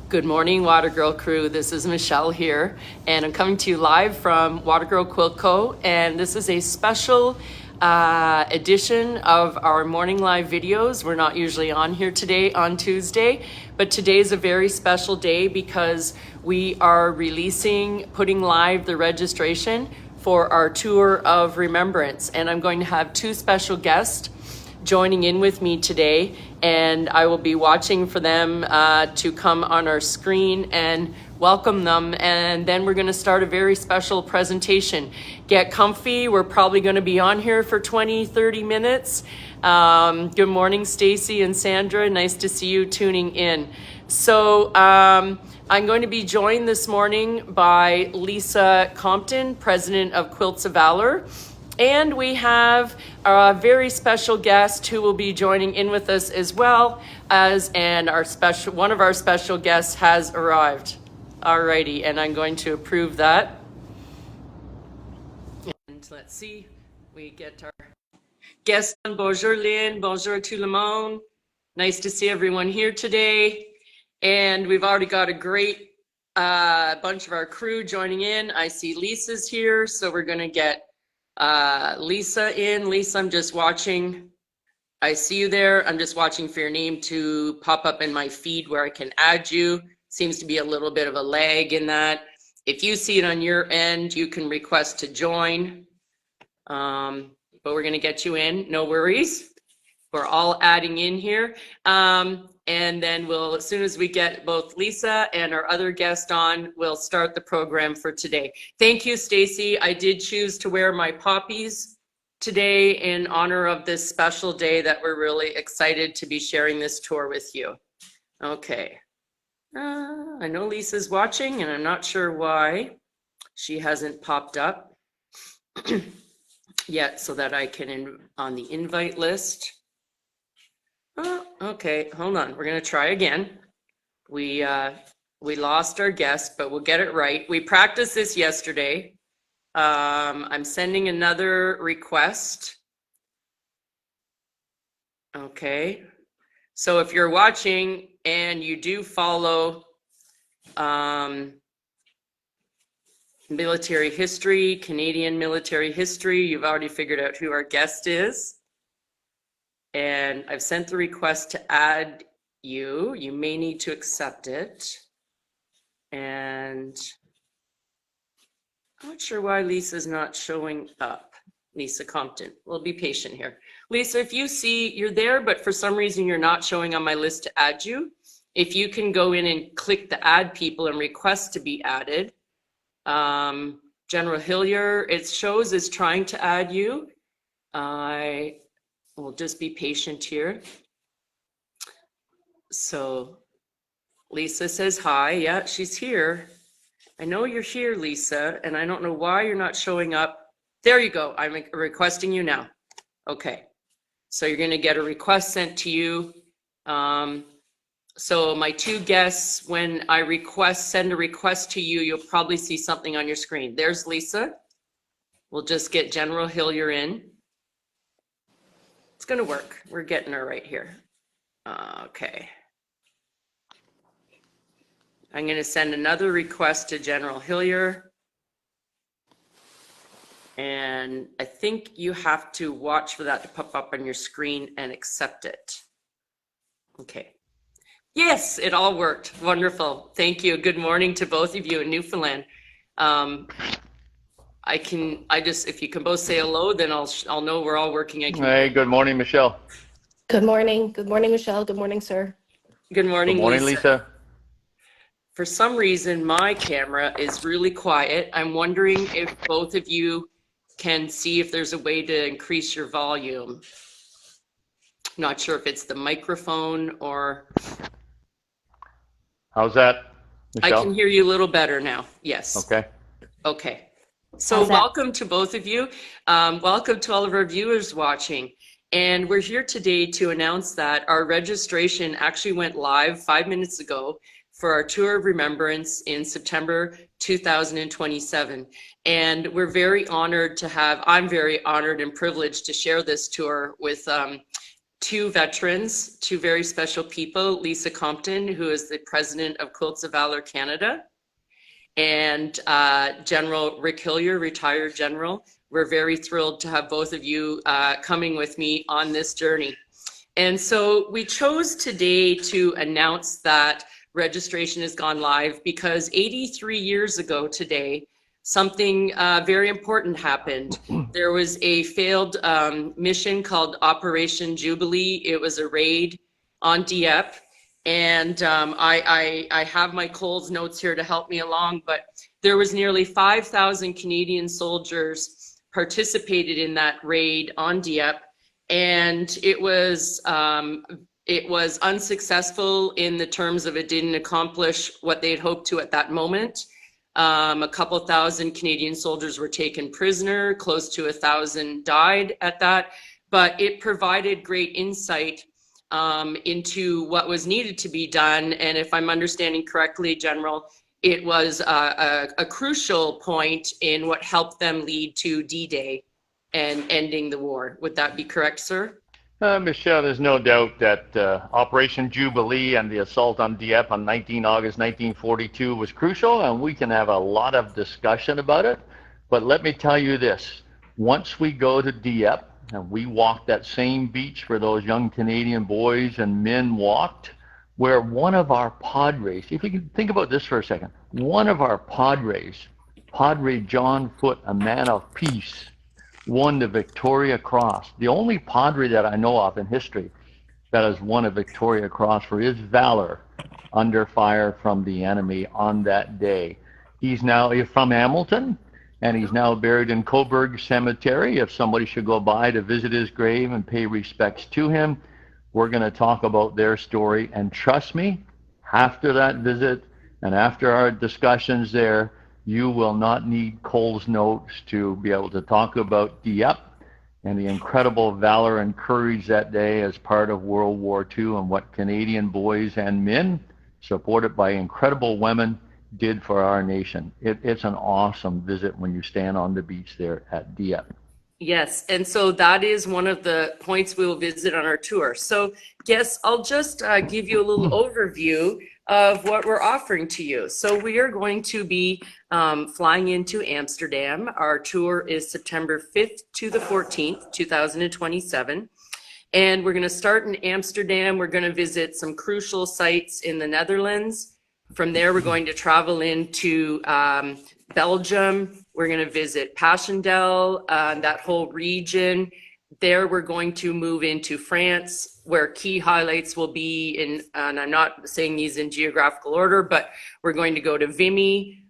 Good morning, Watergirl crew. This is Michelle here, and I'm coming to you live from Watergirl Quilt Co. And this is a special edition of our morning live videos. We're not usually on here today on Tuesday, but today is a very special day because we are putting live the registration for our tour of Remembrance. And I'm going to have two special guests joining in with me today, and I will be watching for them to come on our screen and welcome them, and then we're going to start a very special presentation. Get comfy. We're probably going to be on here for 20-30 minutes. Good morning, Stacy and Sandra. Nice to see you tuning in. So I'm going to be joined this morning by Lisa Compton, president of Quilts of Valour. And we have a very special guest who will be joining in with us as well and one of our special guests has arrived. Alrighty, and I'm going to approve that. And let's see, we get our guest on. Bonjour Lynn, bonjour tout le monde. Nice to see everyone here today. And we've already got a great bunch of our crew joining in. I see Lisa's here, so we're gonna get Lisa in. Lisa, I'm just watching. I see you there. I'm just watching for your name to pop up in my feed where I can add you. Seems to be a little bit of a lag in that. If you see it on your end, you can request to join. But we're going to get you in. No worries. We're all adding in here. And then as soon as we get both Lisa and our other guest on, we'll start the program for today. Thank you, Stacy. I did choose to wear my poppies today in honor of this special day that we're really excited to be sharing this tour with you. Okay. I know Lisa's watching, and I'm not sure why she hasn't popped up yet so that I can on the invite list. Oh, okay, hold on. We're gonna try again. We lost our guest, but we'll get it right. We practiced this yesterday. I'm sending another request. Okay, so if you're watching and you do follow military history, Canadian military history, you've already figured out who our guest is. And I've sent the request to add you. You may need to accept it. And I'm not sure why Lisa's not showing up. Lisa Compton. We'll be patient here. Lisa, if you see you're there, but for some reason you're not showing on my list to add you, if you can go in and click the add people and request to be added. General Hillier, it shows is trying to add you. We'll just be patient here. So Lisa says hi. Yeah, she's here. I know you're here, Lisa, and I don't know why you're not showing up. There you go. I'm requesting you now. Okay. So you're going to get a request sent to you. So my two guests, when I send a request to you, you'll probably see something on your screen. There's Lisa. We'll just get General Hillier in. It's going to work. We're getting her right here. Okay. I'm going to send another request to General Hillier. And I think you have to watch for that to pop up on your screen and accept it. Okay. Yes, it all worked. Wonderful. Thank you. Good morning to both of you in Newfoundland. If you can both say hello, then I'll know we're all working again. Hey, good morning, Michelle. Good morning. Good morning, Michelle. Good morning, sir. Good morning, Good morning, Lisa. For some reason, my camera is really quiet. I'm wondering if both of you can see if there's a way to increase your volume. Not sure if it's the microphone or... How's that, Michelle? I can hear you a little better now. Yes. Okay. Okay. So welcome to both of you. Welcome to all of our viewers watching. And we're here today to announce that our registration actually went live 5 minutes ago for our Tour of Remembrance in September 2027. And we're very honored to I'm very honored and privileged to share this tour with two veterans, two very special people, Lisa Compton, who is the president of Quilts of Valour Canada, and General Rick Hillier, retired general. We're very thrilled to have both of you coming with me on this journey. And so we chose today to announce that registration has gone live because 83 years ago today, something very important happened. There was a failed mission called Operation Jubilee. It was a raid on Dieppe. And I have my Coles notes here to help me along, but there was nearly 5,000 Canadian soldiers participated in that raid on Dieppe. And it was unsuccessful in the terms of it didn't accomplish what they had hoped to at that moment. A couple thousand Canadian soldiers were taken prisoner, close to 1,000 died at that, but it provided great insight into what was needed to be done. And if I'm understanding correctly, General, it was a crucial point in what helped them lead to D-Day and ending the war. Would that be correct, sir? Michelle, there's no doubt that Operation Jubilee and the assault on Dieppe on 19 August 1942 was crucial, and we can have a lot of discussion about it. But let me tell you this, once we go to Dieppe and we walk that same beach where those young Canadian boys and men walked, where one of our padres, if you can think about this for a second, one of our padres, Padre John Foote, a man of peace, won the Victoria Cross. The only padre that I know of in history that has won a Victoria Cross for his valor under fire from the enemy on that day. He's from Hamilton, and he's now buried in Coburg Cemetery. If somebody should go by to visit his grave and pay respects to him, we're going to talk about their story. And trust me, after that visit and after our discussions there, you will not need Cole's notes to be able to talk about Dieppe and the incredible valor and courage that day as part of World War II and what Canadian boys and men, supported by incredible women, did for our nation. It's an awesome visit when you stand on the beach there at Dieppe. Yes, and so that is one of the points we will visit on our tour. So yes, I'll just give you a little overview of what we're offering to you. So we are going to be flying into Amsterdam. Our tour is September 5th to the 14th, 2027. And we're going to start in Amsterdam. We're going to visit some crucial sites in the Netherlands. From there, we're going to travel into Belgium. We're going to visit Passchendaele, that whole region. There, we're going to move into France, where key highlights will be in, and I'm not saying these in geographical order, but we're going to go to Vimy,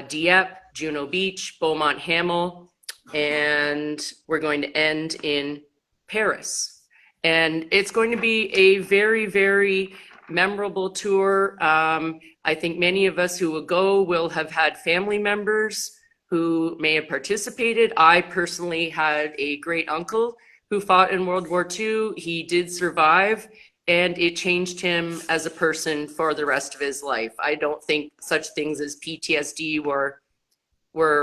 Dieppe, Juno Beach, Beaumont Hamel, and we're going to end in Paris. And it's going to be a very, very memorable tour. I think many of us who will go will have had family members who may have participated. I personally had a great uncle who fought in World War II. He did survive, and it changed him as a person for the rest of his life. I don't think such things as PTSD were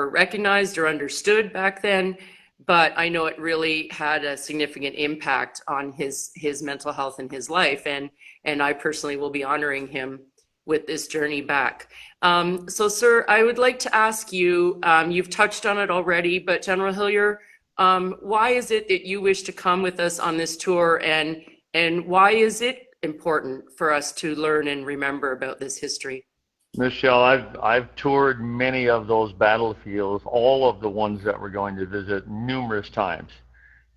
recognized or understood back then, but I know it really had a significant impact on his mental health and his life, and I personally will be honoring him with this journey back. So, sir, I would like to ask you, you've touched on it already, but General Hillier, why is it that you wish to come with us on this tour, and why is it important for us to learn and remember about this history? Michelle, I've toured many of those battlefields, all of the ones that we're going to visit, numerous times.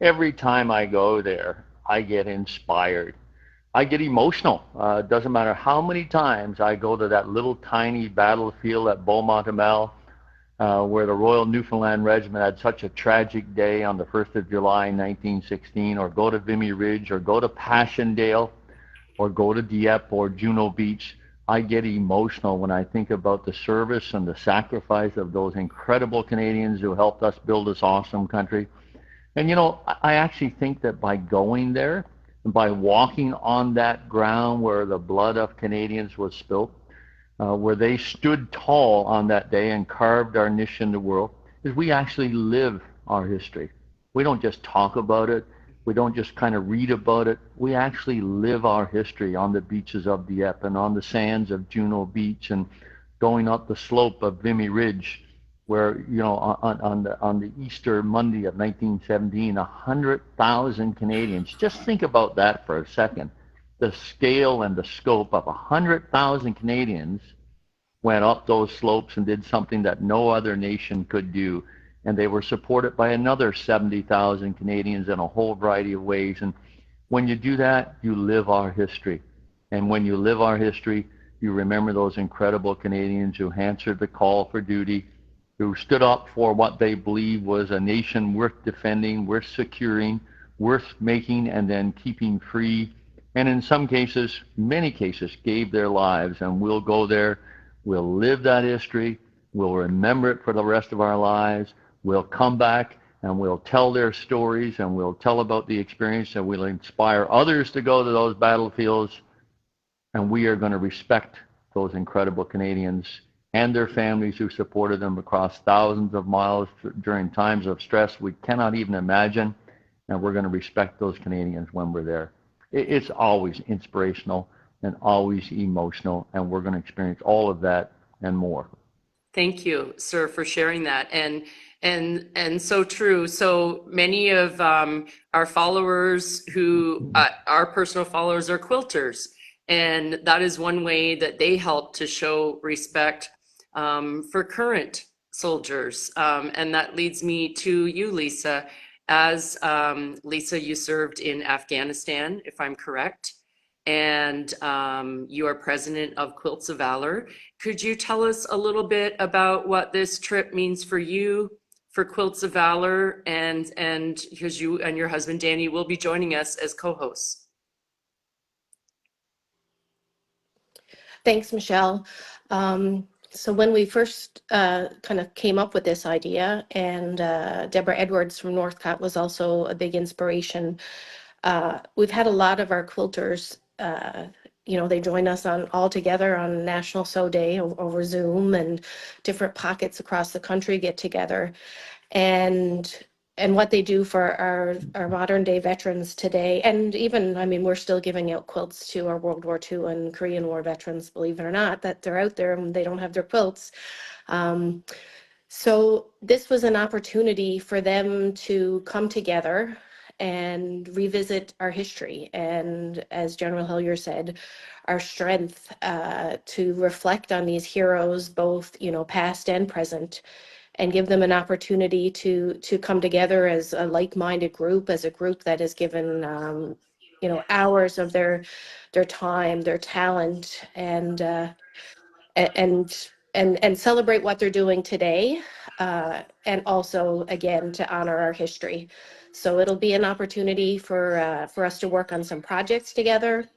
Every time I go there, I get inspired. I get emotional. It doesn't matter how many times I go to that little tiny battlefield at Beaumont Hamel, where the Royal Newfoundland Regiment had such a tragic day on the 1st of July 1916, or go to Vimy Ridge, or go to Passchendaele, or go to Dieppe or Juno Beach. I get emotional when I think about the service and the sacrifice of those incredible Canadians who helped us build this awesome country. And you know, I actually think that by going there, and by walking on that ground where the blood of Canadians was spilt, where they stood tall on that day and carved our niche in the world, is we actually live our history. We don't just talk about it, We don't just kind of read about it. We actually live our history on the beaches of Dieppe and on the sands of Juno Beach and going up the slope of Vimy Ridge, where, you know, on the Easter Monday of 1917, 100,000 Canadians. Just think about that for a second. The scale and the scope of 100,000 Canadians went up those slopes and did something that no other nation could do. And they were supported by another 70,000 Canadians in a whole variety of ways. And when you do that, you live our history. And when you live our history, you remember those incredible Canadians who answered the call for duty, who stood up for what they believed was a nation worth defending, worth securing, worth making and then keeping free. And in some cases, many cases, gave their lives. And we'll go there, we'll live that history, we'll remember it for the rest of our lives, we'll come back and we'll tell their stories and we'll tell about the experience and we'll inspire others to go to those battlefields. And we are going to respect those incredible Canadians and their families who supported them across thousands of miles during times of stress we cannot even imagine. And we're going to respect those Canadians when we're there. It's always inspirational and always emotional, and we're going to experience all of that and more. Thank you, sir, for sharing that. And so true. So many of our followers who our personal followers are quilters, and that is one way that they help to show respect for current soldiers. And that leads me to you, Lisa. As Lisa, you served in Afghanistan, if I'm correct, and you are president of Quilts of Valour. Could you tell us a little bit about what this trip means for you, for Quilts of Valour, and because you and your husband Danny will be joining us as co-hosts? Thanks, Michelle. So when we first kind of came up with this idea, and Deborah Edwards from Northcott was also a big inspiration, we've had a lot of our quilters, they join us all together on National Sew Day over Zoom, and different pockets across the country get together. And what they do for our modern day veterans today, and even, I mean, we're still giving out quilts to our World War II and Korean War veterans, believe it or not, that they're out there and they don't have their quilts. So this was an opportunity for them to come together and revisit our history. And as General Hillier said, our strength to reflect on these heroes, both, past and present, and give them an opportunity to come together as a like-minded group, as a group that has given, hours of their time, their talent, and celebrate what they're doing today, and also, again, to honor our history. So it'll be an opportunity for us to work on some projects together,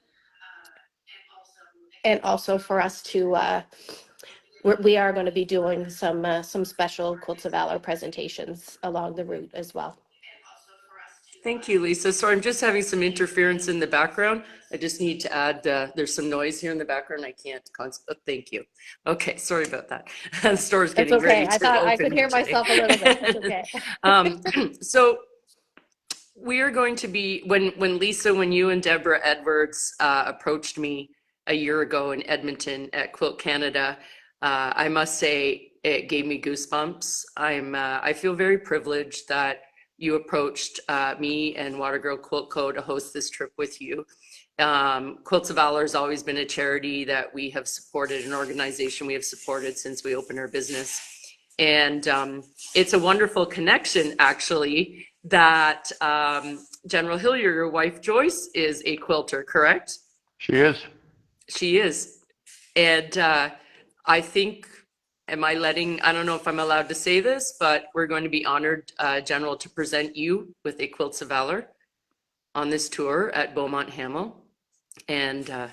and also for us to we are going to be doing some special Quilts of Valor presentations along the route as well. Thank you, Lisa. So I'm just having some interference in the background. I just need to add, there's some noise here in the background. I can't, thank you. Okay, sorry about that. The store's getting That's okay. ready to I thought I open could hear today. myself a little bit. That's okay. So we are going to be, when Lisa, when you and Deborah Edwards approached me a year ago in Edmonton at Quilt Canada, I must say it gave me goosebumps. I feel very privileged that you approached me and Watergirl Quilt Co. to host this trip with you. Quilts of Valour has always been a charity that we have supported, an organization we have supported since we opened our business. And it's a wonderful connection, actually, that General Hillier, your wife Joyce, is a quilter, correct? She is. She is. And I think, I don't know if I'm allowed to say this, but we're going to be honored, General, to present you with a Quilts of Valour on this tour at Beaumont Hamel. And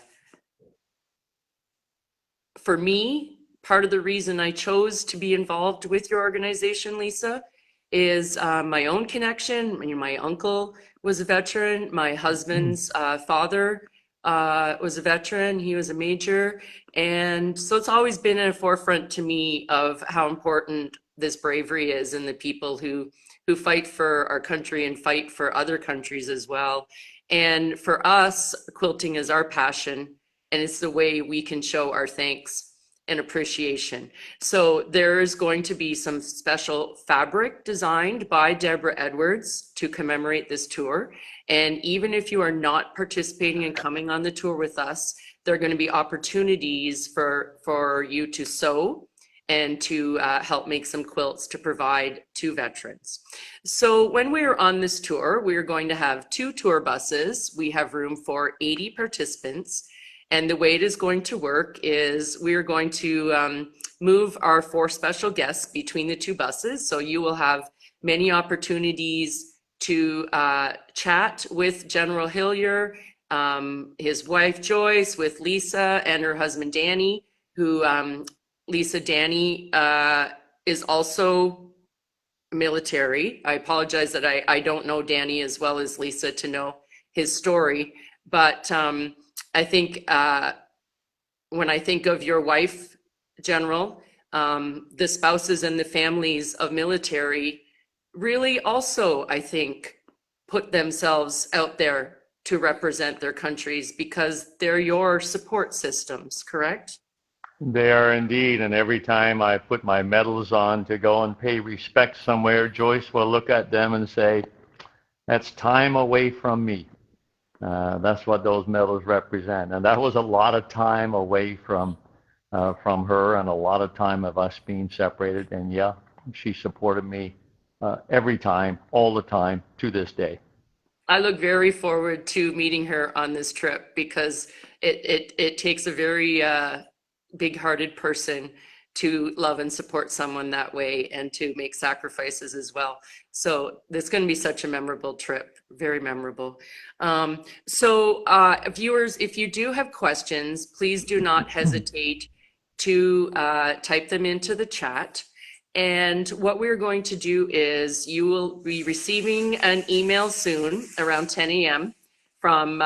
for me, part of the reason I chose to be involved with your organization, Lisa, is my own connection. My uncle was a veteran. My husband's father was a veteran. He was a major. And so it's always been in a forefront to me of how important this bravery is, and the people who who fight for our country and fight for other countries as well. And for us, quilting is our passion, and it's the way we can show our thanks and appreciation. So there is going to be some special fabric designed by Deborah Edwards to commemorate this tour. And even if you are not participating and coming on the tour with us, there are going to be opportunities for you to sew and to help make some quilts to provide to veterans. So when we are on this tour, we are going to have 2 tour buses. We have room for 80 participants. And the way it is going to work is we are going to move our 4 special guests between the 2 buses. So you will have many opportunities to chat with General Hillier, his wife Joyce, with Lisa and her husband Danny, who Danny is also military. I apologize that I don't know Danny as well as Lisa to know his story, but I think when I think of your wife, General, the spouses and the families of military really also, I think, put themselves out there to represent their countries because they're your support systems, correct? They are indeed, and every time I put my medals on to go and pay respect somewhere, Joyce will look at them and say, "That's time away from me." That's what those medals represent, and that was a lot of time away from her, and a lot of time of us being separated. And yeah, she supported me every time, all the time, to this day. I look very forward to meeting her on this trip because it takes a very big-hearted person to love and support someone that way and to make sacrifices as well. So it's going to be such a memorable trip, very memorable. Viewers, if you do have questions, please do not hesitate to type them into the chat. And what we're going to do is you will be receiving an email soon around 10 a.m. from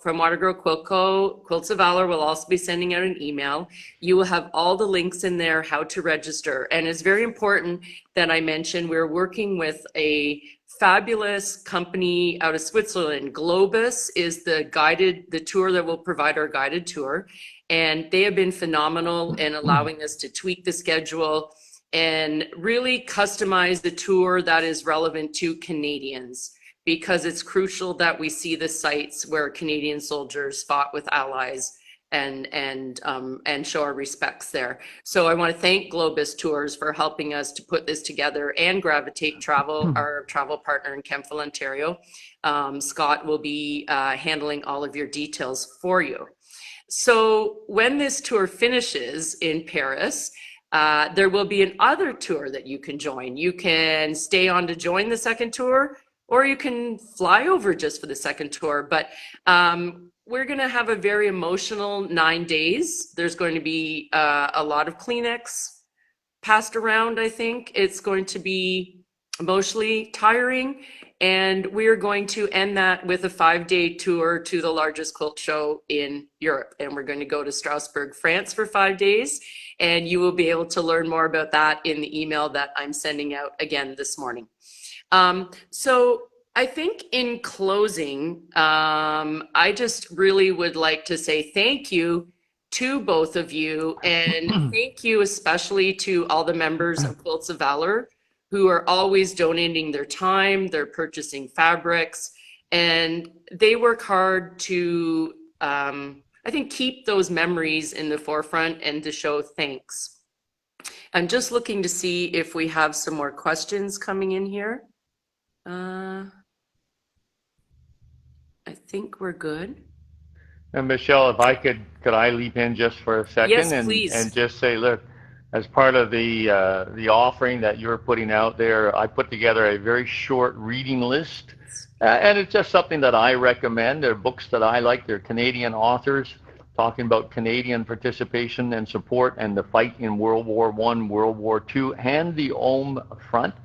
Watergirl Quilt Co. Quilts of Valour will also be sending out an email. You will have all the links in there, how to register. And it's very important that I mention we're working with a fabulous company out of Switzerland. Globus is the tour that will provide our guided tour. And they have been phenomenal in allowing us to tweak the schedule and really customize the tour that is relevant to Canadians, because it's crucial that we see the sites where Canadian soldiers fought with allies and show our respects there. So I want to thank Globus Tours for helping us to put this together, and Gravitate Travel, our travel partner in Kemptville, Ontario. Scott will be handling all of your details for you. So when this tour finishes in Paris, there will be another tour that you can join. You can stay on to join the second tour, or you can fly over just for the second tour. But we're going to have a very emotional 9 days. There's going to be a lot of Kleenex passed around, I think. It's going to be emotionally tiring. And we're going to end that with a 5-day tour to the largest quilt show in Europe. And we're going to go to Strasbourg, France for 5 days. And you will be able to learn more about that in the email that I'm sending out again this morning. So I think in closing, I just really would like to say thank you to both of you, and thank you especially to all the members of Quilts of Valour who are always donating their time, they're purchasing fabrics, and they work hard to, I think, keep those memories in the forefront and to show thanks. I'm just looking to see if we have some more questions coming in here. I think we're good. And Michelle, if I could I leap in just for a second? Yes, and, please. And just say, look, as part of the offering that you're putting out there, I put together a very short reading list. And it's just something that I recommend. They're books that I like. They're Canadian authors talking about Canadian participation and support and the fight in World War I, World War II, and the home front.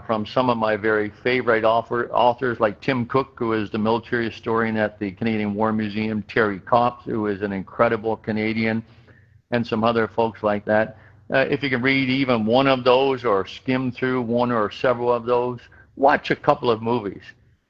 From some of my very favorite authors like Tim Cook, who is the military historian at the Canadian War Museum, Terry Kopp, who is an incredible Canadian, and some other folks like that. if you can read even one of those or skim through one or several of those, watch a couple of movies.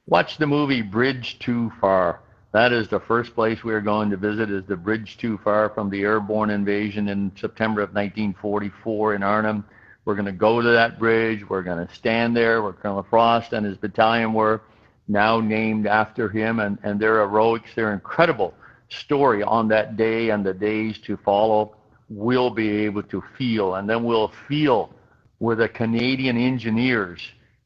Watch the movie Bridge Too Far. That is the first place we are going to visit, is the Bridge Too Far from the airborne invasion in September of 1944 in Arnhem. We're going to go to that bridge. We're going to stand there where Colonel Frost and his battalion were, now named after him, and their heroics, their incredible story on that day and the days to follow. We'll be able to feel, and then we'll feel where the Canadian engineers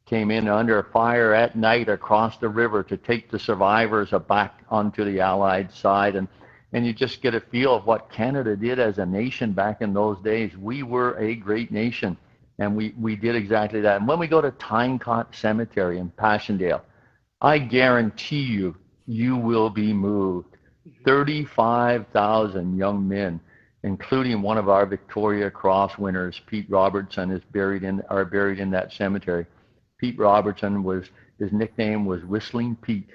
came in under fire at night across the river to take the survivors back onto the Allied side. And you just get a feel of what Canada did as a nation back in those days. We were a great nation, and we did exactly that. And when we go to Tynecott Cemetery in Passchendaele, I guarantee you, you will be moved. 35,000 young men, including one of our Victoria Cross winners, Pete Robertson, are buried in that cemetery. Pete Robertson his nickname was Whistling Pete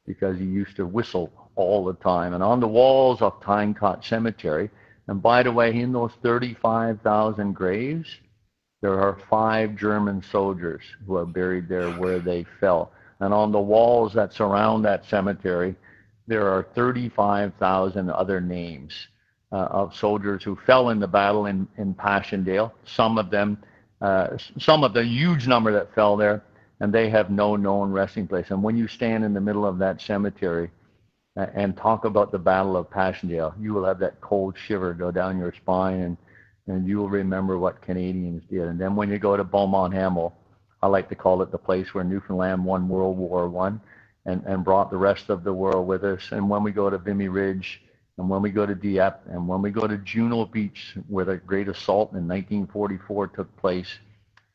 because he used to whistle all the time. And on the walls of Tynecott Cemetery, and by the way, in those 35,000 graves, there are 5 German soldiers who are buried there where they fell. And on the walls that surround that cemetery, there are 35,000 other names of soldiers who fell in the battle in Passchendaele. Some of the huge number that fell there, and they have no known resting place. And when you stand in the middle of that cemetery and talk about the Battle of Passchendaele, you will have that cold shiver go down your spine, and you will remember what Canadians did. And then when you go to Beaumont Hamel, I like to call it the place where Newfoundland won World War I and brought the rest of the world with us. And when we go to Vimy Ridge, and when we go to Dieppe, and when we go to Juno Beach, where the Great Assault in 1944 took place,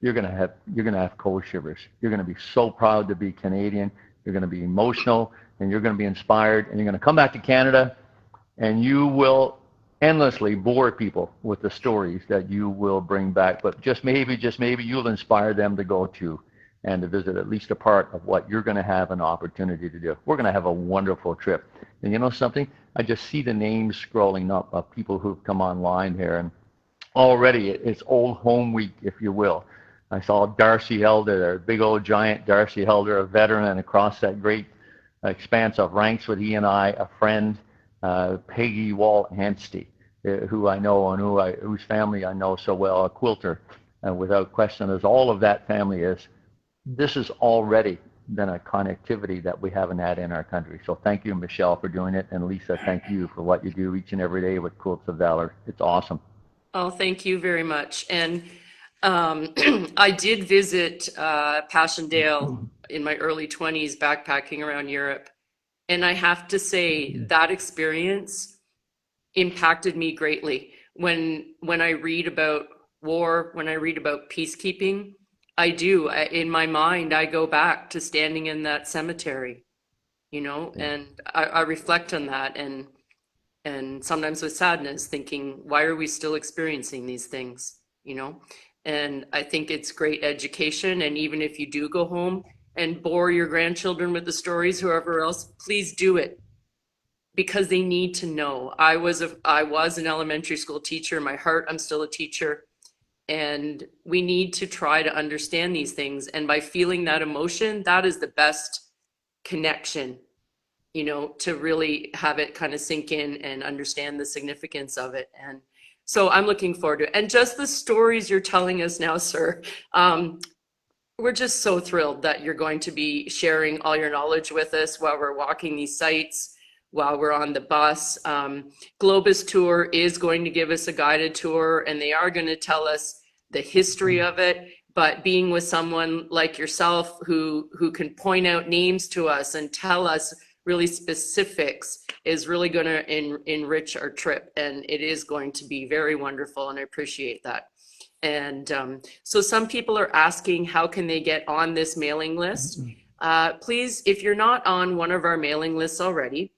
you're gonna have cold shivers. You're gonna be so proud to be Canadian. You're gonna be emotional, and you're gonna be inspired, and you're gonna come back to Canada, and you will endlessly bore people with the stories that you will bring back. But just maybe you'll inspire them to go to and to visit at least a part of what you're going to have an opportunity to do. We're going to have a wonderful trip. And you know something? I just see the names scrolling up of people who've come online here, and already it's Old Home Week, if you will. I saw Darcy Helder there, big old giant Darcy Helder, a veteran, and across that great expanse of ranks with he and I, a friend, Peggy Walt Hansty, who I know and whose family I know so well, a quilter, without question, as all of that family is. This has already been a connectivity that we haven't had in our country. So thank you, Michelle, for doing it. And Lisa, thank you for what you do each and every day with Quilts of Valour. It's awesome. Oh, thank you very much. And I did visit Passchendaele in my early 20s, backpacking around Europe. And I have to say that experience impacted me greatly. When I read about war, when I read about peacekeeping, in my mind, I go back to standing in that cemetery, and I reflect on that, and sometimes with sadness, thinking, why are we still experiencing these things, And I think it's great education. And even if you do go home and bore your grandchildren with the stories, whoever else, please do it, because they need to know. I was an elementary school teacher. In my heart, I'm still a teacher. And we need to try to understand these things. And by feeling that emotion, that is the best connection, to really have it kind of sink in and understand the significance of it. And so I'm looking forward to it. And just the stories you're telling us now, sir, we're just so thrilled that you're going to be sharing all your knowledge with us while we're walking these sites, while we're on the bus. Globus Tour is going to give us a guided tour, and they are going to tell us the history of it. But being with someone like yourself who can point out names to us and tell us really specifics is really going to enrich our trip. And it is going to be very wonderful, and I appreciate that. And so some people are asking, how can they get on this mailing list? Please, if you're not on one of our mailing lists already,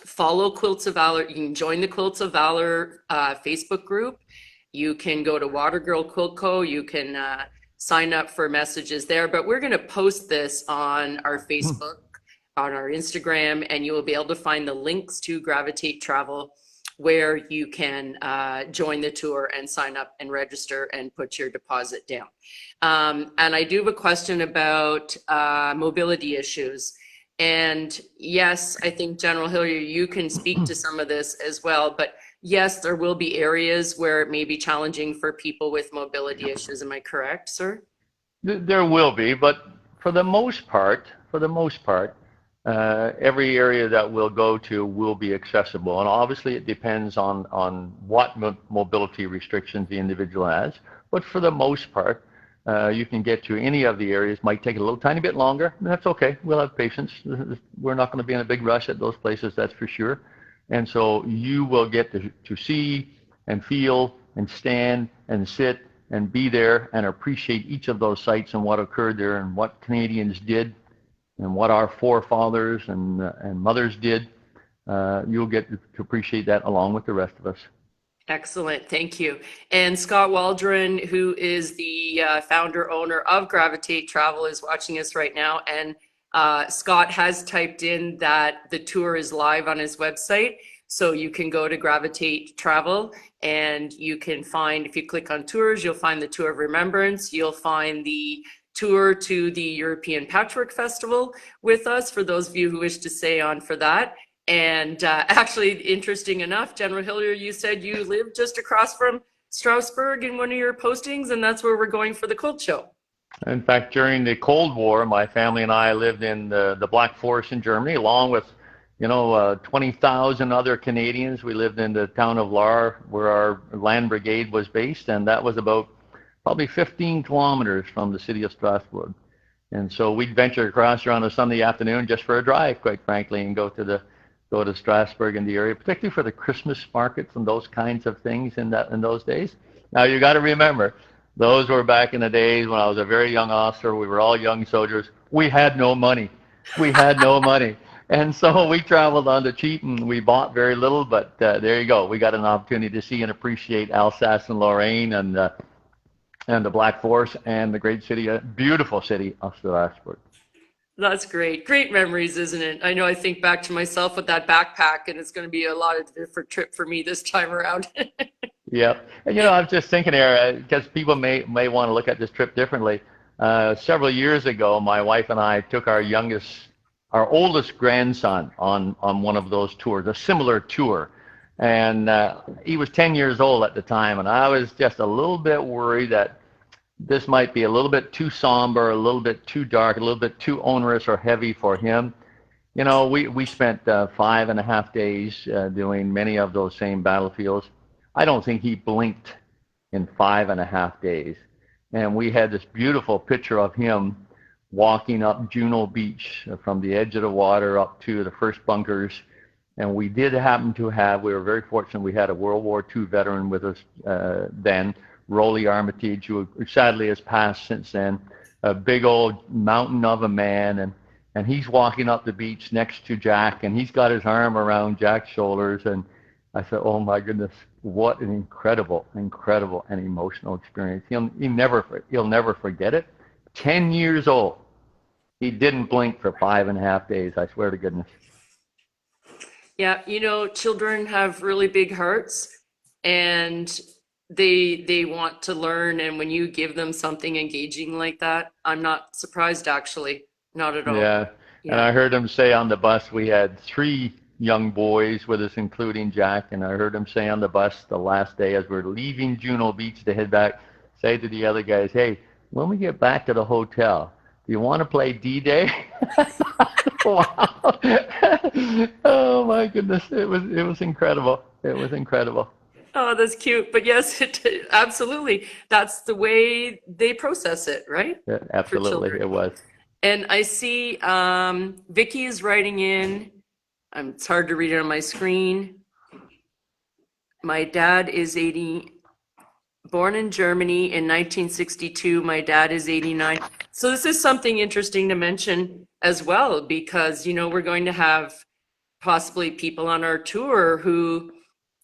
follow Quilts of Valour. You can join the Quilts of Valour Facebook group. You can go to Watergirl Quilt Co. You can sign up for messages there. But we're going to post this on our Facebook, on our Instagram, and you will be able to find the links to Gravitate Travel where you can join the tour and sign up and register and put your deposit down. And I do have a question about mobility issues. And yes, I think General Hillier, you can speak to some of this as well, but yes, there will be areas where it may be challenging for people with mobility issues. Am I correct, sir? There will be, but for the most part, every area that we'll go to will be accessible. And obviously it depends on what mobility restrictions the individual has. But for the most part, you can get to any of the areas. Might take a little tiny bit longer. That's okay. We'll have patience. We're not going to be in a big rush at those places, that's for sure. And so you will get to see and feel and stand and sit and be there and appreciate each of those sites and what occurred there and what Canadians did and what our forefathers and mothers did. You'll get to appreciate that along with the rest of us. Excellent, thank you. And Scott Waldron, who is the founder owner of Gravitate Travel, is watching us right now. And Scott has typed in that the tour is live on his website. So you can go to Gravitate Travel and you can find, if you click on tours, you'll find the Tour of Remembrance. You'll find the tour to the European Patchwork Festival with us, for those of you who wish to stay on for that. And actually, interesting enough, General Hillier, you said you live just across from Strasbourg in one of your postings, and that's where we're going for the Quilt Show. In fact, during the Cold War, my family and I lived in the Black Forest in Germany, along with 20,000 other Canadians. We lived in the town of Lahr, where our land brigade was based, and that was about probably 15 kilometers from the city of Strasbourg. And so we'd venture across here on a Sunday afternoon just for a drive, quite frankly, and go to Strasbourg in the area, particularly for the Christmas markets and those kinds of things in those days. Now you got to remember, those were back in the days when I was a very young officer. We were all young soldiers. We had no money. And so we traveled on the cheap and we bought very little, but there you go. We got an opportunity to see and appreciate Alsace and Lorraine and the Black Forest and the great city, beautiful city of Strasbourg. That's great. Great memories, isn't it? I know I think back to myself with that backpack, and it's going to be a lot of different trip for me this time around. Yep. And I was just thinking here, because people may want to look at this trip differently. Several years ago, my wife and I took our oldest grandson on one of those tours, a similar tour. And he was 10 years old at the time, and I was just a little bit worried that this might be a little bit too somber, a little bit too dark, a little bit too onerous or heavy for him. We spent 5.5 days doing many of those same battlefields. I don't think he blinked in 5.5 days. And we had this beautiful picture of him walking up Juno Beach from the edge of the water up to the first bunkers. And we did happen to we were very fortunate, we had a World War II veteran with us then, Rolly Armitage, who sadly has passed since then, a big old mountain of a man, and he's walking up the beach next to Jack, and he's got his arm around Jack's shoulders, and I said, oh my goodness, what an incredible and emotional experience. He'll never forget it. 10 years old. He didn't blink for 5.5 days, I swear to goodness. Yeah, children have really big hearts, and they want to learn, and when you give them something engaging like that, I'm not surprised, actually, not at all. Yeah. And I heard him say on the bus, we had 3 young boys with us, including Jack, and I heard him say on the bus the last day as we're leaving Juno Beach to head back, say to the other guys, hey, when we get back to the hotel, do you want to play D-Day? Wow. Oh my goodness, it was incredible. It was incredible. Oh, that's cute. But yes, absolutely. That's the way they process it, right? Yeah, absolutely, it was. And I see Vicky is writing in. It's hard to read it on my screen. My dad is 80, born in Germany in 1962. My dad is 89. So this is something interesting to mention as well, because, we're going to have possibly people on our tour who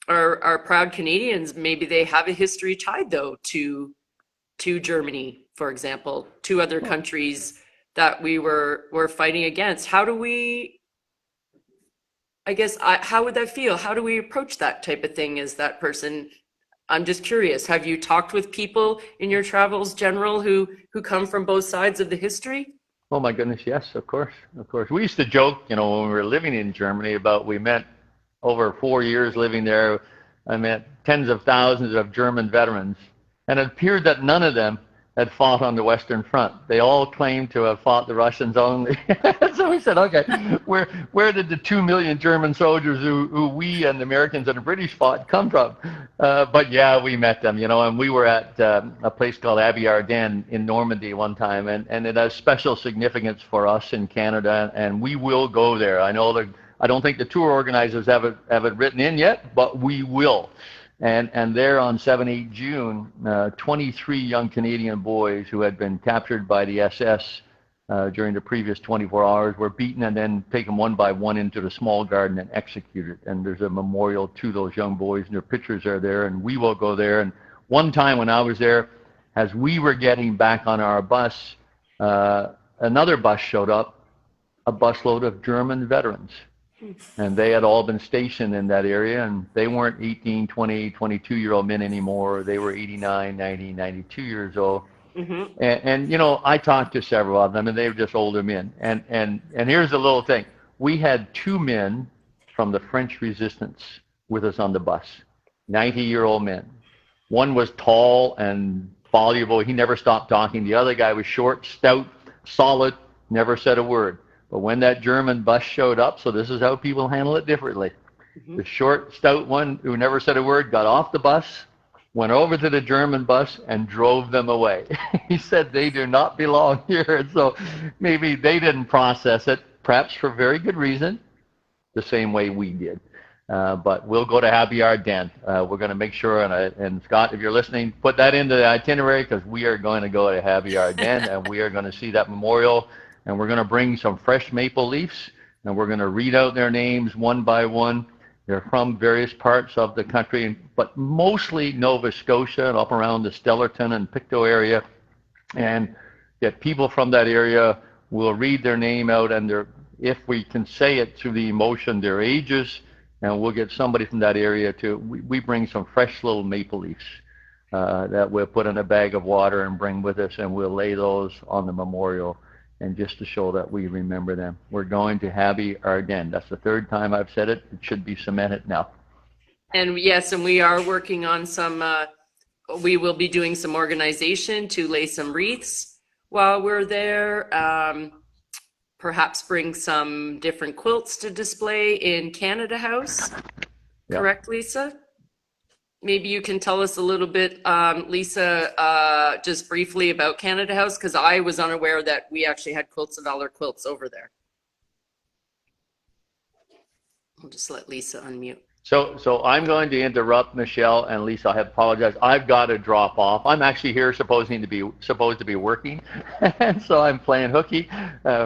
are proud Canadians. Maybe they have a history tied, though, to Germany, for example, to other countries that we were fighting against. How do we, I guess, how would that feel? How do we approach that type of thing as that person? I'm just curious. Have you talked with people in your travels, General, who come from both sides of the history? Oh my goodness, yes, of course, of course. We used to joke, you know, when we were living in Germany about we met over 4 years living there. I met tens of thousands of German veterans, and it appeared that none of them had fought on the Western Front. They all claimed to have fought the Russians only. So we said, okay, where did the 2 million German soldiers who we and the Americans and the British fought come from? But yeah, we met them, you know, and we were at a place called Abbey Ardennes in Normandy one time, and it has special significance for us in Canada, and we will go there. I know that I don't think the tour organizers have it written in yet, but we will. And there on 7-8 June, 23 young Canadian boys who had been captured by the SS during the previous 24 hours were beaten and then taken one by one into the small garden and executed. And there's a memorial to those young boys, and their pictures are there, and we will go there. And one time when I was there, as we were getting back on our bus, another bus showed up, a busload of German veterans. And they had all been stationed in that area, and they weren't 18, 20, 22-year-old men anymore. They were 89, 90, 92 years old. Mm-hmm. And, you know, I talked to several of them, and they were just older men. And here's the little thing. We had 2 men from the French resistance with us on the bus, 90-year-old men. One was tall and voluble. He never stopped talking. The other guy was short, stout, solid, never said a word. But when that German bus showed up, so this is how people handle it differently. Mm-hmm. The short, stout one who never said a word got off the bus, went over to the German bus, and drove them away. He said they do not belong here. And so maybe they didn't process it, perhaps for very good reason, the same way we did. But we'll go to Abbey Ardennes. We're going to make sure, and Scott, if you're listening, put that into the itinerary, because we are going to go to Abbey Ardennes, and we are going to see that memorial. And we're going to bring some fresh maple leaves, and we're going to read out their names one by one. They're from various parts of the country, but mostly Nova Scotia and up around the Stellarton and Pictou area. And get people from that area, we'll read their name out, and if we can say it through the emotion, their ages, and we'll get somebody from that area to, we bring some fresh little maple leaves that we'll put in a bag of water and bring with us, and we'll lay those on the memorial. And just to show that we remember them. We're going to Abbey Ardennes. That's the 3rd time I've said it. It should be cemented now. And yes, and we are working on some, we will be doing some organization to lay some wreaths while we're there. Perhaps bring some different quilts to display in Canada House. Yeah. Correct, Lisa? Maybe you can tell us a little bit, Lisa, just briefly about Canada House, because I was unaware that we actually had Quilts of Valour quilts over there. I'll just let Lisa unmute. So I'm going to interrupt Michelle and Lisa. I apologize. I've got to drop off. I'm actually here supposed to be working, and so I'm playing hooky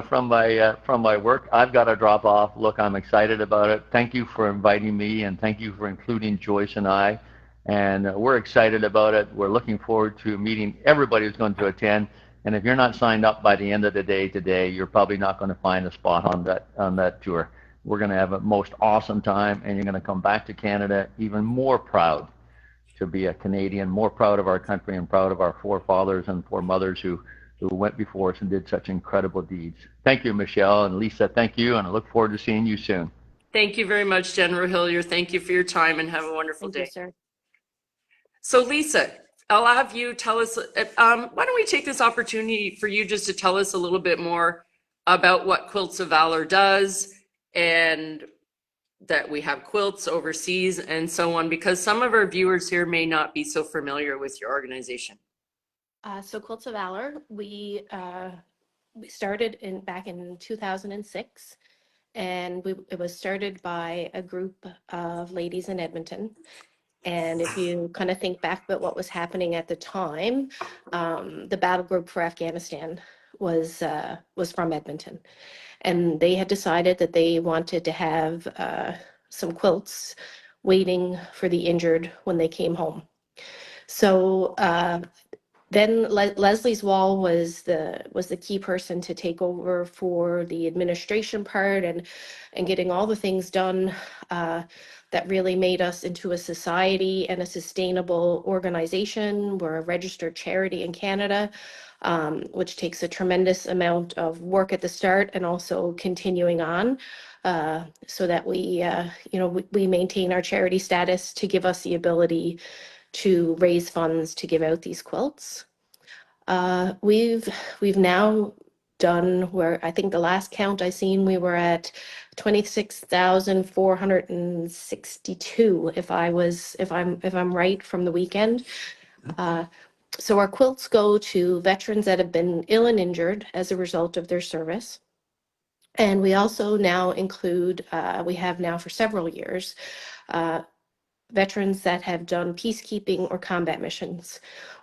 from my work. I've got to drop off. Look, I'm excited about it. Thank you for inviting me, and thank you for including Joyce and I. And we're excited about it. We're looking forward to meeting everybody who's going to attend. And if you're not signed up by the end of the day today, you're probably not going to find a spot on that tour. We're going to have a most awesome time, and you're going to come back to Canada even more proud to be a Canadian, more proud of our country and proud of our forefathers and foremothers who went before us and did such incredible deeds. Thank you, Michelle, and Lisa, thank you, and I look forward to seeing you soon. Thank you very much, General Hillier. Thank you for your time, and have a wonderful day. Thank you, sir. So Lisa, I'll have you tell us, why don't we take this opportunity for you just to tell us a little bit more about what Quilts of Valour does, and that we have quilts overseas and so on, because some of our viewers here may not be so familiar with your organization. So Quilts of Valour, we started back in 2006, and it was started by a group of ladies in Edmonton. And if you kind of think back about what was happening at the time, the battle group for Afghanistan was from Edmonton. And they had decided that they wanted to have some quilts waiting for the injured when they came home. So Then Leslie's Wall was the key person to take over for the administration part and getting all the things done that really made us into a society and a sustainable organization. We're a registered charity in Canada, which takes a tremendous amount of work at the start and also continuing on. So that we maintain our charity status to give us the ability to raise funds to give out these quilts. We've now done, where I think the last count I seen, we were at 26,462, if I'm right from the weekend. So our quilts go to veterans that have been ill and injured as a result of their service. And we also now include, we have now for several years, veterans that have done peacekeeping or combat missions.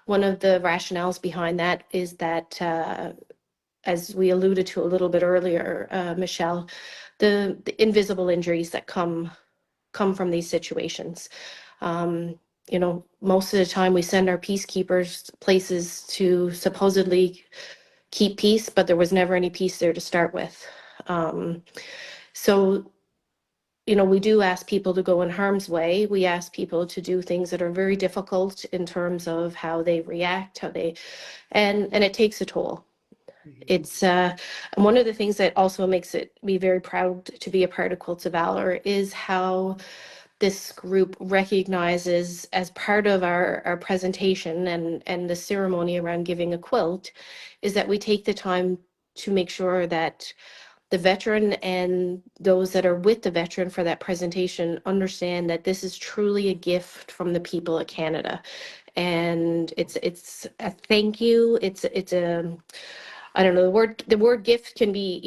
One of the rationales behind that is that, as we alluded to a little bit earlier, Michelle, the invisible injuries that come from these situations. Most of the time we send our peacekeepers places to supposedly keep peace, but there was never any peace there to start with. So we do ask people to go in harm's way. We ask people to do things that are very difficult in terms of how they react, and it takes a toll. It's one of the things that also makes me very proud to be a part of Quilts of Valour is how this group recognizes, as part of our presentation and the ceremony around giving a quilt, is that we take the time to make sure that the veteran and those that are with the veteran for that presentation understand that this is truly a gift from the people of Canada. And it's a thank you. It's a, I don't know, the word gift can be,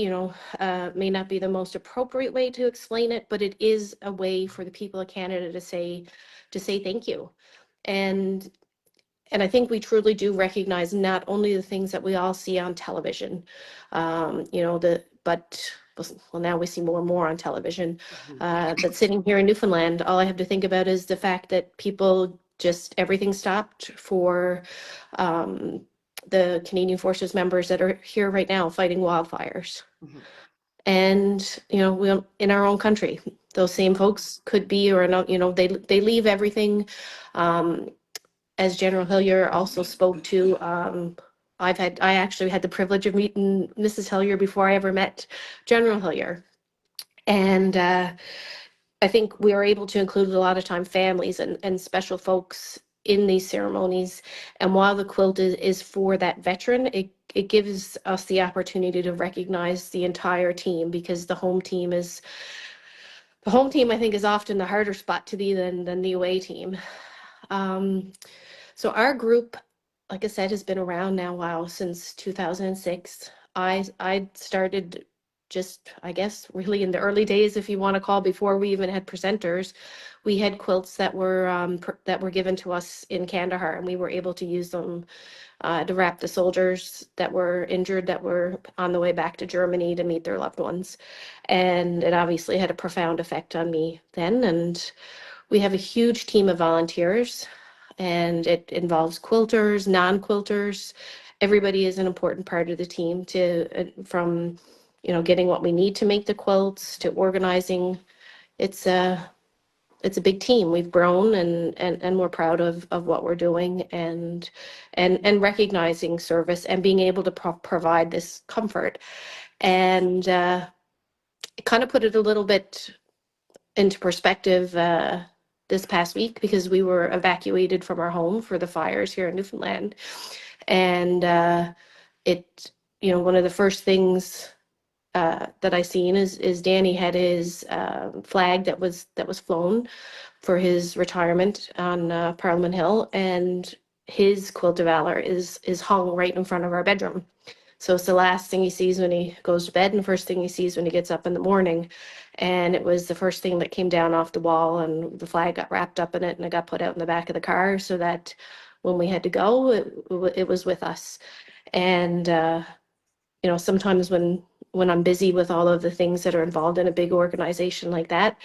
may not be the most appropriate way to explain it, but it is a way for the people of Canada to say thank you. And I think we truly do recognize not only the things that we all see on television, but now we see more and more on television. But sitting here in Newfoundland, all I have to think about is the fact that people everything stopped for the Canadian Forces members that are here right now fighting wildfires. And we in our own country, those same folks could be, or not, they leave everything. As General Hillier also spoke to, I actually had the privilege of meeting Mrs. Hillier before I ever met General Hillier. And I think we are able to include a lot of time families and special folks in these ceremonies. And while the quilt is for that veteran, it gives us the opportunity to recognize the entire team, because the home team, I think, is often the harder spot to be than the away team. So our group, like I said, has been around now, since 2006. I started just, I guess, really in the early days, if you want to call, before we even had presenters. We had quilts that were given to us in Kandahar, and we were able to use them to wrap the soldiers that were injured, that were on the way back to Germany to meet their loved ones. And it obviously had a profound effect on me then. And we have a huge team of volunteers, and it involves quilters, non-quilters. Everybody is an important part of the team, from getting what we need to make the quilts to organizing. It's a big team. We've grown, and we're proud of what we're doing, and recognizing service and being able to provide this comfort. And it kind of put it a little bit into perspective this past week, because we were evacuated from our home for the fires here in Newfoundland. And one of the first things that I seen is Danny had his flag that was flown for his retirement on Parliament Hill, and his Quilt of Valour is hung right in front of our bedroom. So it's the last thing he sees when he goes to bed, and the first thing he sees when he gets up in the morning. And it was the first thing that came down off the wall, and the flag got wrapped up in it, and it got put out in the back of the car, so that when we had to go, it was with us. And sometimes when I'm busy with all of the things that are involved in a big organization like that,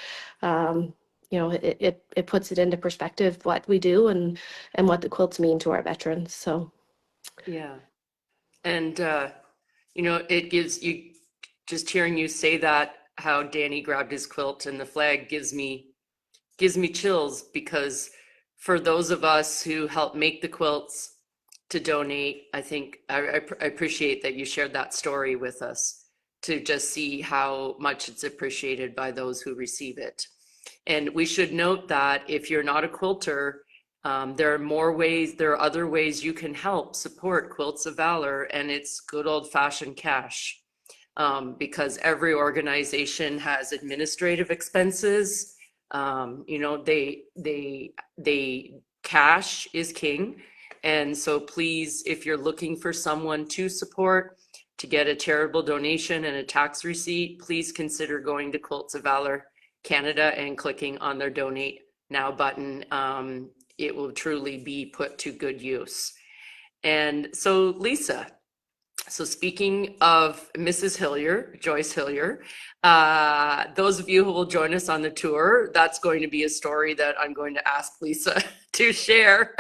it puts it into perspective what we do and what the quilts mean to our veterans. So Yeah. And, you know, it gives you, just hearing you say that, how Danny grabbed his quilt and the flag gives me chills, because for those of us who help make the quilts to donate, I think I appreciate that you shared that story with us, to just see how much it's appreciated by those who receive it. And we should note that if you're not a quilter, there are more ways, there are other ways you can help support Quilts of Valor, and it's good old fashioned cash. Because every organization has administrative expenses. You know, they cash is king. And so please, if you're looking for someone to support, to get a charitable donation and a tax receipt, please consider going to Quilts of Valor Canada and clicking on their donate now button. It will truly be put to good use. And so Lisa, so speaking of Mrs. Hillier, Joyce Hillier, those of you who will join us on the tour, that's going to be a story that I'm going to ask Lisa to share,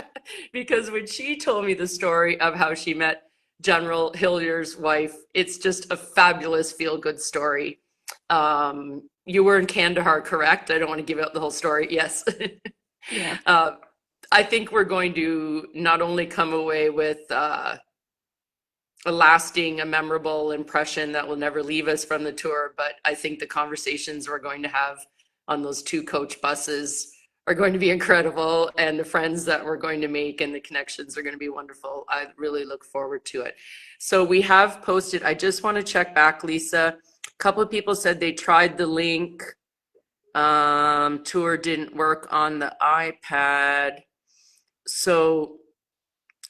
because when she told me the story of how she met General Hillier's wife, it's just a fabulous feel-good story. You were in Kandahar, correct? I don't want to give out the whole story. Yes. Yeah. I think we're going to not only come away with a lasting, a memorable impression that will never leave us from the tour, but I think the conversations we're going to have on those 2 coach buses are going to be incredible, and the friends that we're going to make and the connections are going to be wonderful. I really look forward to it. So we have posted, I just want to check back, Lisa. A couple of people said they tried the link. Tour didn't work on the iPad. So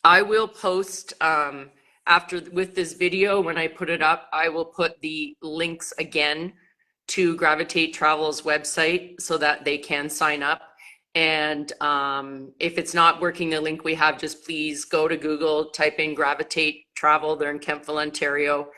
I will post, after, with this video, when I put it up, I will put the links again to Gravitate Travel's website so that they can sign up. And if it's not working, the link we have, just please go to Google, type in Gravitate Travel. They're in Kemptville, Ontario.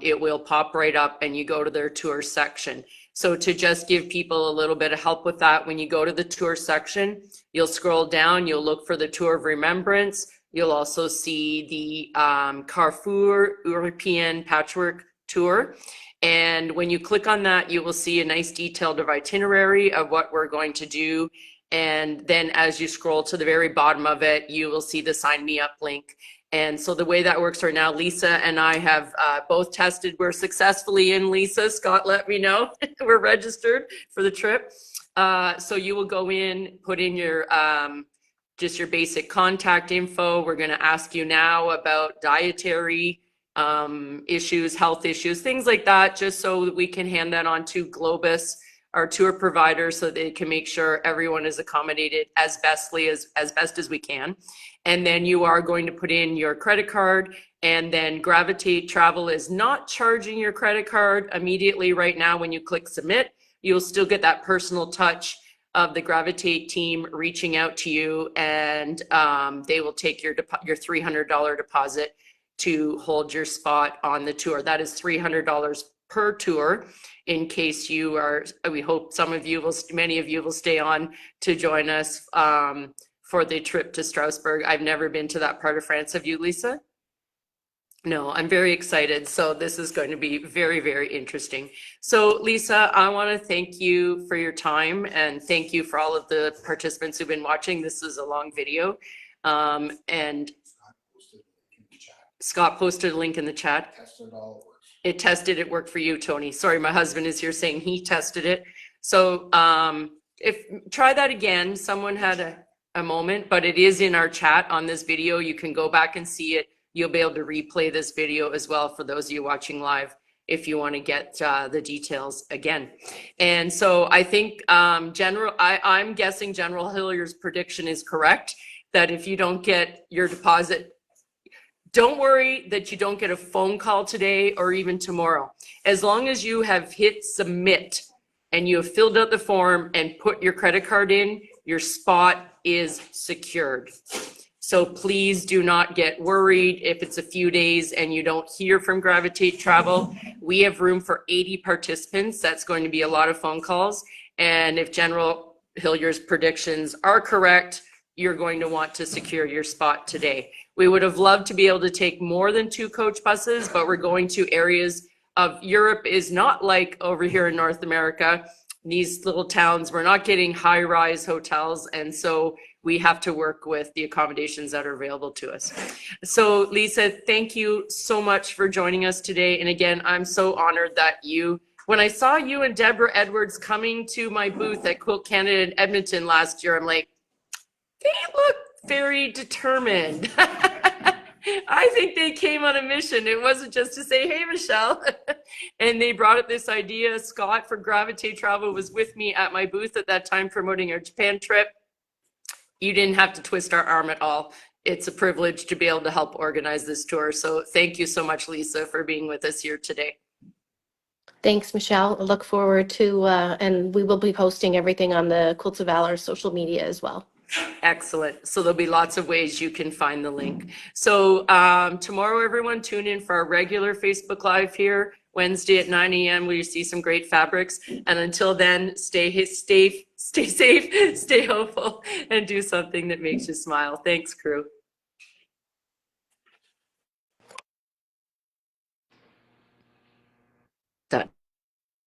It will pop right up and you go to their tour section. So to just give people a little bit of help with that, when you go to the tour section, you'll scroll down, you'll look for the Tour of Remembrance. You'll also see the Carrefour European Patchwork Tour. And when you click on that, you will see a nice detailed itinerary of what we're going to do. And then as you scroll to the very bottom of it, you will see the sign me up link. And so the way that works right now, Lisa and I have both tested. We're successfully in, Lisa. Scott let me know. We're registered for the trip. So you will go in, put in your just your basic contact info. We're going to ask you now about dietary issues, health issues, things like that, just so that we can hand that on to Globus, our tour provider, so they can make sure everyone is accommodated as best as we can. And then you are going to put in your credit card, and then Gravitate Travel is not charging your credit card immediately right now. When you click submit, you'll still get that personal touch of the Gravitate team reaching out to you, and they will take your $300 deposit to hold your spot on the tour. That is $300 per tour, in case you are, we hope many of you will stay on to join us for the trip to Strasbourg. I've never been to that part of France. Have you, Lisa? No, I'm very excited. So this is going to be very, very interesting. So Lisa, I want to thank you for your time, and thank you for all of the participants who've been watching. This is a long video. And Scott posted a link in the chat. It tested, it worked for you, Tony. Sorry, my husband is here saying he tested it. So try that again. Someone had a moment, but it is in our chat on this video. You can go back and see it. You'll be able to replay this video as well for those of you watching live if you want to get the details again. And so I think I'm guessing General Hillier's prediction is correct, that if you don't get your deposit, don't worry that you don't get a phone call today or even tomorrow. As long as you have hit submit and you have filled out the form and put your credit card in, your spot is secured. So please do not get worried if it's a few days and you don't hear from Gravitate Travel. We have room for 80 participants. That's going to be a lot of phone calls. And if General Hillier's predictions are correct, you're going to want to secure your spot today. We would have loved to be able to take more than 2 coach buses, but we're going to areas of Europe is not like over here in North America. These little towns, we're not getting high-rise hotels, and so we have to work with the accommodations that are available to us. So Lisa, thank you so much for joining us today. And again, I'm so honored that when I saw you and Deborah Edwards coming to my booth at Quilt Canada in Edmonton last year, I'm like, they look very determined. I think they came on a mission. It wasn't just to say, hey, Michelle. And they brought up this idea. Scott for Gravitate Travel was with me at my booth at that time promoting our Japan trip. You didn't have to twist our arm at all. It's a privilege to be able to help organize this tour. So thank you so much, Lisa, for being with us here today. Thanks, Michelle. I look forward to, and we will be posting everything on the Quilts of Valour social media as well. Excellent. So there'll be lots of ways you can find the link. So tomorrow, everyone, tune in for our regular Facebook Live here, Wednesday at 9 a.m. where you see some great fabrics. And until then, stay safe, stay hopeful, and do something that makes you smile. Thanks, crew.